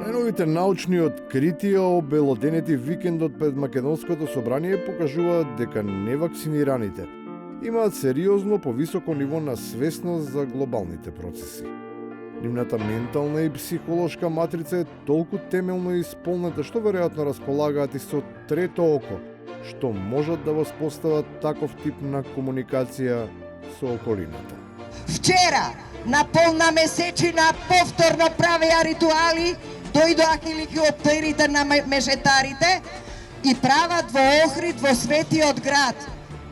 Најновите научни откритија обелоденети викендот пред Македонското собрание покажуваат дека невакцинираните имаат сериозно повисоко ниво на свесност за глобалните процеси. Нивната ментална и психолошка матрица е толку темелно исполнета што веројатно располагаат и со трето око, што можат да воспостават таков тип на комуникација со околината. Вчера, на полна месечина, повторно правеа ритуали, дојдоа хеликоптерите на мешетарите и прават во Охрид во светиот град.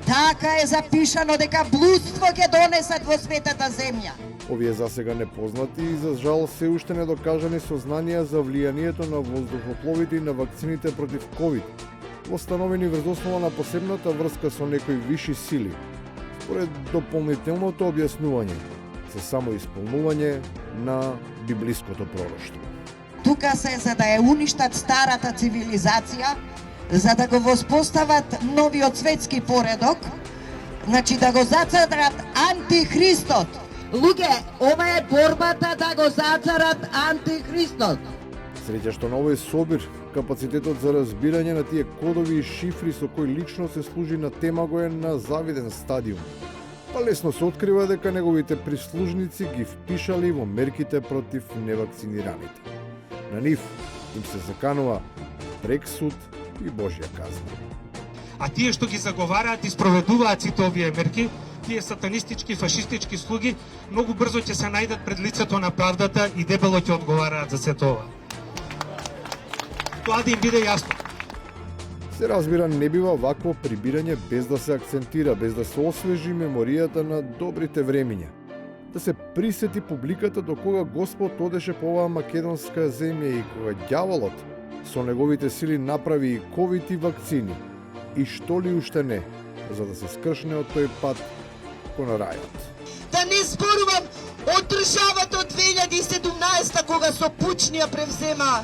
Така е запишано дека блудство ќе донесат во светата земја. Овие засега непознати и за жал се уште недокажани сознанија за влијанието на воздухопловите и на вакцините против ковид, восстановени врз основа на посебната врска со некои виши сили, според дополнителното објаснување, се само исполнување на библиското пророштво. Тука се за да ја уништат старата цивилизација, за да го воспостават новиот светски поредок, значи да го зацарат антихристот. Луѓе, ова е борбата да го зацарат антихристот. Среќа што на овој собир, капацитетот за разбирање на тие кодови и шифри со кои лично се служи на тема го е на завиден стадиум. Па лесно се открива дека неговите прислужници ги впишали во мерките против невакцинираните. На нив им се заканува прексуд и Божја казна. А тие што ги заговараат и спроведуваат сите овие мерки, тие сатанистички, фашистички слуги, многу брзо ќе се најдат пред лицето на правдата и дебело ќе одговараат за сето ова. Тоа да им биде јасно. Се разбира, не бива вакво прибирање без да се акцентира, без да се освежи меморијата на добрите времиња. Да се присети публиката до кога Господ одеше по оваа македонска земја и кога ѓаволот со неговите сили направи и ковид и вакцини. И што ли уште не, за да се скршне од тој пат кон рајот. Да не зборувам од државата од 2017 кога со пучнија превзема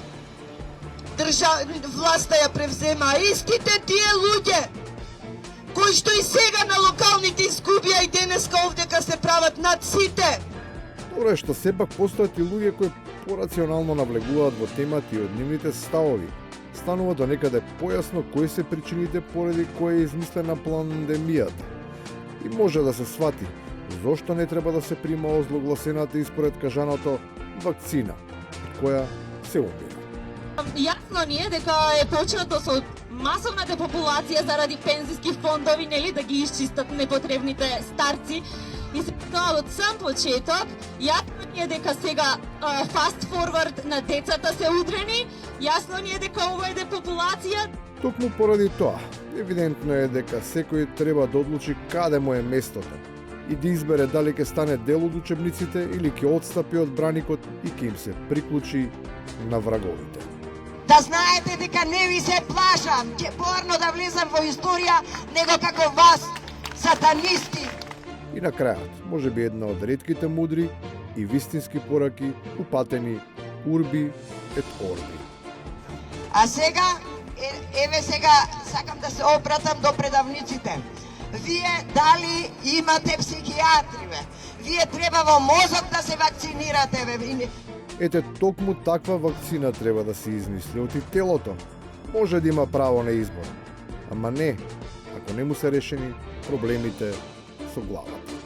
власта ја превзема. Истите тие луѓе кои што и сега на локалните изгубија и денеска овдека се прават над сите. Добро е што сепак постојат и луѓе кои порационално навлегуваат во темата и од нивните ставови. Станува до некаде појасно кои се причините поради кои е измислена пандемијата. И може да се свати зошто не треба да се прима озлогласената испоред кажаното вакцина, од која се умира. Јасно ни е дека е почнато со масовната популација заради пензиски фондови, нели, да ги исчистат непотребните старци. И се тоа од сам почеток, јасно ни е дека сега fast forward на децата се удрени, јасно ни е дека ова е депопулација. Токму поради тоа, евидентно е дека секој треба да одлучи каде му е местото и да избере дали ќе стане дел од учебниците или ќе отстапи од браникот и ќе им се приклучи на враговите. Да знаете дека не ви се плашам, ќе порно да влезам во историја, него како вас, сатанисти. И на крајот, може би една од ретките мудри и вистински пораки упатени урби ет орби. А сега, еве сега сакам да се обратам до предавниците. Вие дали имате психијатри, бе? Вие треба во мозок да се вакцинирате, бе. Ете, токму таква вакцина треба да се измисли од и телото. Може да има право на избор, ама не, ако не му се решени проблемите со главата.